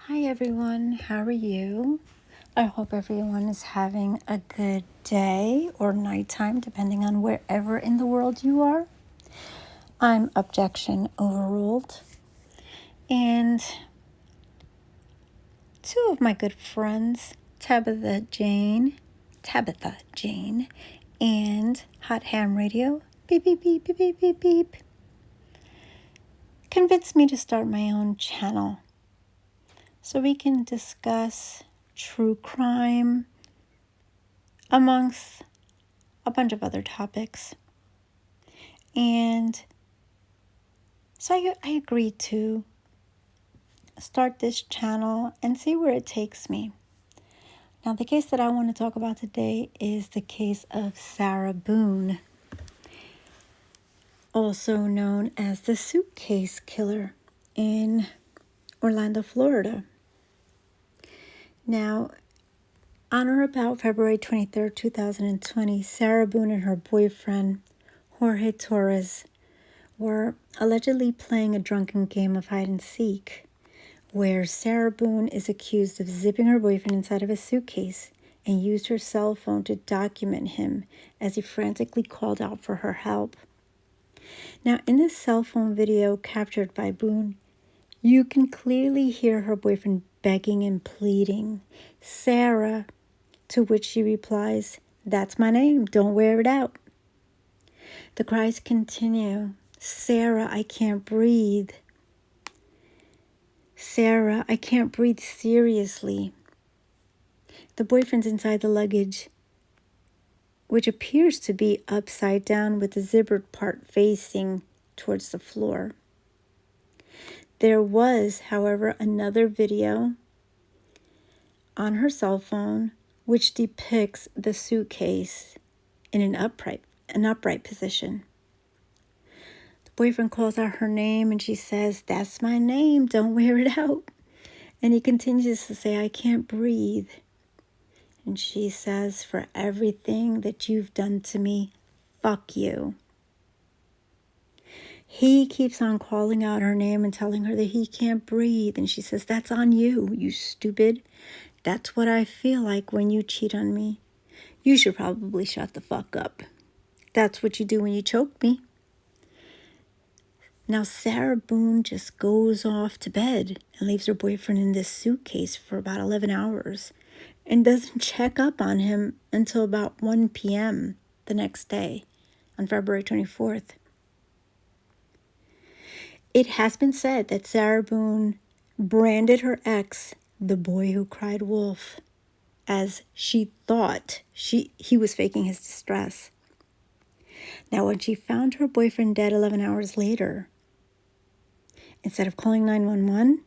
Hi everyone, how are you? I hope everyone is having a good day or nighttime, depending on wherever in the world you are. I'm Objection Overruled, and two of my good friends, Tabitha Jane, and Hot Ham Radio, beep, beep, beep, beep, beep, beep, beep, convinced me to start my own channel so we can discuss true crime, amongst a bunch of other topics. And so I agreed to start this channel and see where it takes me. Now, the case that I want to talk about today is the case of Sarah Boone, also known as the Suitcase Killer in Orlando, Florida. Now, on or about February 23rd, 2020, Sarah Boone and her boyfriend, Jorge Torres, were allegedly playing a drunken game of hide and seek, where Sarah Boone is accused of zipping her boyfriend inside of a suitcase and used her cell phone to document him as he frantically called out for her help. Now, in this cell phone video captured by Boone, you can clearly hear her boyfriend begging and pleading, "Sarah," to which she replies, "That's my name, don't wear it out." The cries continue, "Sarah, I can't breathe. Sarah, I can't breathe seriously." The boyfriend's inside the luggage, which appears to be upside down with the zippered part facing towards the floor. There was, however, another video on her cell phone which depicts the suitcase in an upright position. The boyfriend calls out her name and she says, "That's my name, don't wear it out." And he continues to say, "I can't breathe." And she says, "For everything that you've done to me, fuck you." He keeps on calling out her name and telling her that he can't breathe. And she says, "That's on you, you stupid. That's what I feel like when you cheat on me. You should probably shut the fuck up. That's what you do when you choke me." Now, Sarah Boone just goes off to bed and leaves her boyfriend in this suitcase for about 11 hours and doesn't check up on him until about 1 p.m. the next day on February 24th. It has been said that Sarah Boone branded her ex, the boy who cried wolf, as she thought he was faking his distress. Now, when she found her boyfriend dead 11 hours later, instead of calling 911,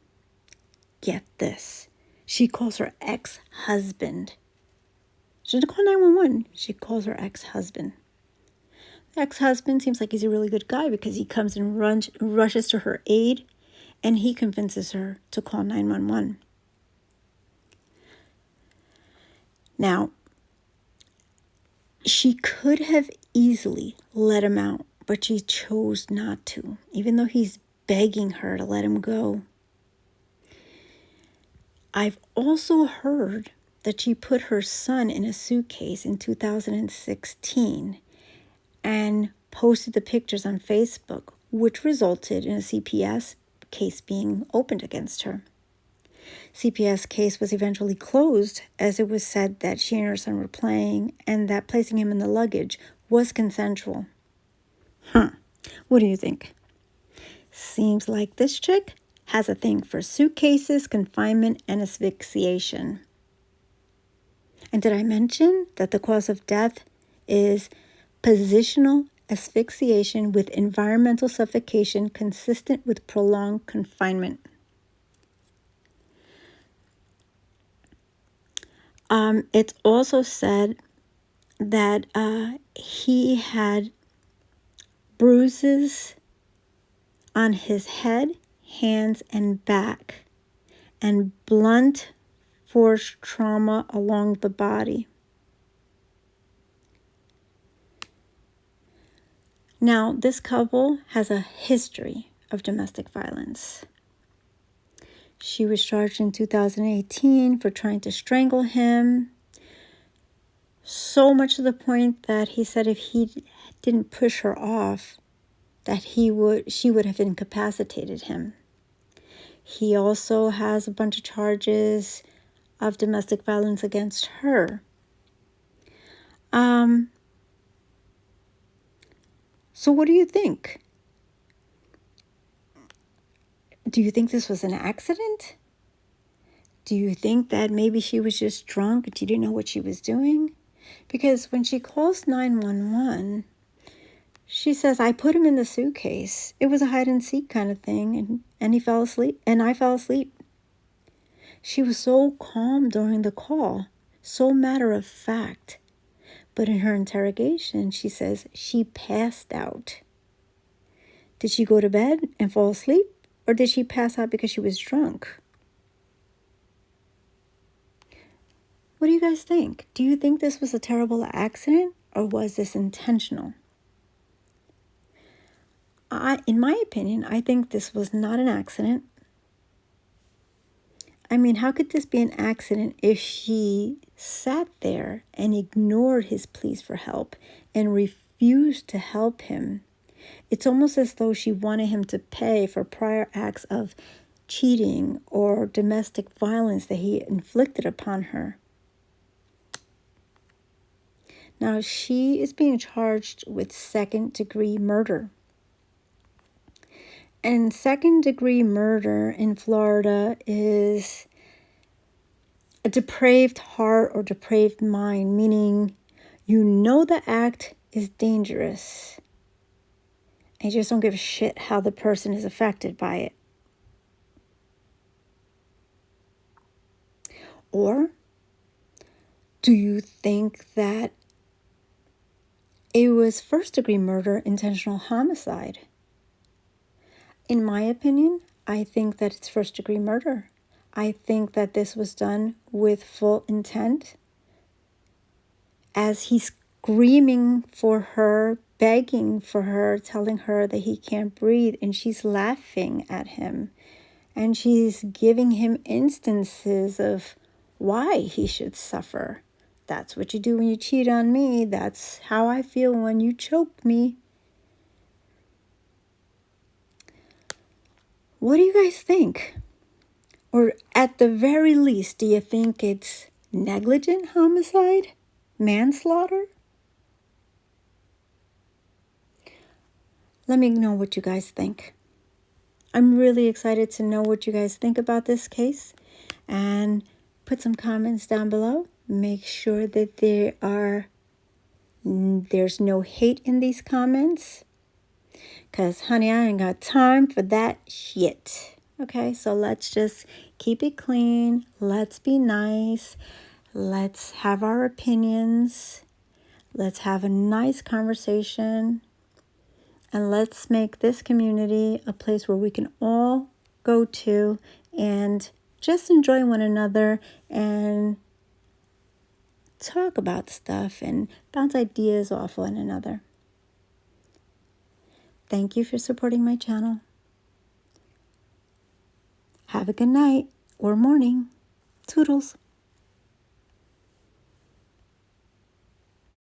get this, she calls her ex-husband. She doesn't call 911, she calls her ex-husband. The ex-husband seems like he's a really good guy because he comes and rushes to her aid, and he convinces her to call 911. Now, she could have easily let him out, but she chose not to, even though he's begging her to let him go. I've also heard that she put her son in a suitcase in 2016 and posted the pictures on Facebook, which resulted in a CPS case being opened against her. CPS case was eventually closed as it was said that she and her son were playing and that placing him in the luggage was consensual. What do you think? Seems like this chick has a thing for suitcases, confinement, and asphyxiation. And did I mention that the cause of death is positional asphyxiation with environmental suffocation consistent with prolonged confinement? It's also said that he had bruises on his head, hands, and back, and blunt force trauma along the body. Now, this couple has a history of domestic violence. She was charged in 2018 for trying to strangle him. So much to the point that he said if he didn't push her off, that she would have incapacitated him. He also has a bunch of charges of domestic violence against her. So what do you think? Do you think this was an accident? Do you think that maybe she was just drunk and she didn't know what she was doing? Because when she calls 911, she says, I put him in the suitcase. It was a hide and seek kind of thing, and he fell asleep, and I fell asleep. She was so calm during the call, so matter of fact. But in her interrogation, she says she passed out. Did she go to bed and fall asleep? Or did she pass out because she was drunk? What do you guys think? Do you think this was a terrible accident or was this intentional? In my opinion, I think this was not an accident. I mean, how could this be an accident if she sat there and ignored his pleas for help and refused to help him? It's almost as though she wanted him to pay for prior acts of cheating or domestic violence that he inflicted upon her. Now, she is being charged with second-degree murder. And second-degree murder in Florida is a depraved heart or depraved mind, meaning you know the act is dangerous and you just don't give a shit how the person is affected by it. Or do you think that it was first-degree murder, intentional homicide? In my opinion, I think that it's first-degree murder. I think that this was done with full intent. As he's screaming for her, begging for her, telling her that he can't breathe, and she's laughing at him. And she's giving him instances of why he should suffer. That's what you do when you cheat on me. That's how I feel when you choke me. What do you guys think? Or at the very least, do you think it's negligent homicide? Manslaughter? Let me know what you guys think. I'm really excited to know what you guys think about this case. And put some comments down below. Make sure that there's no hate in these comments. Because, honey, I ain't got time for that shit. Okay, so let's just keep it clean. Let's be nice. Let's have our opinions. Let's have a nice conversation. And let's make this community a place where we can all go to and just enjoy one another and talk about stuff and bounce ideas off one another. Thank you for supporting my channel. Have a good night or morning. Toodles.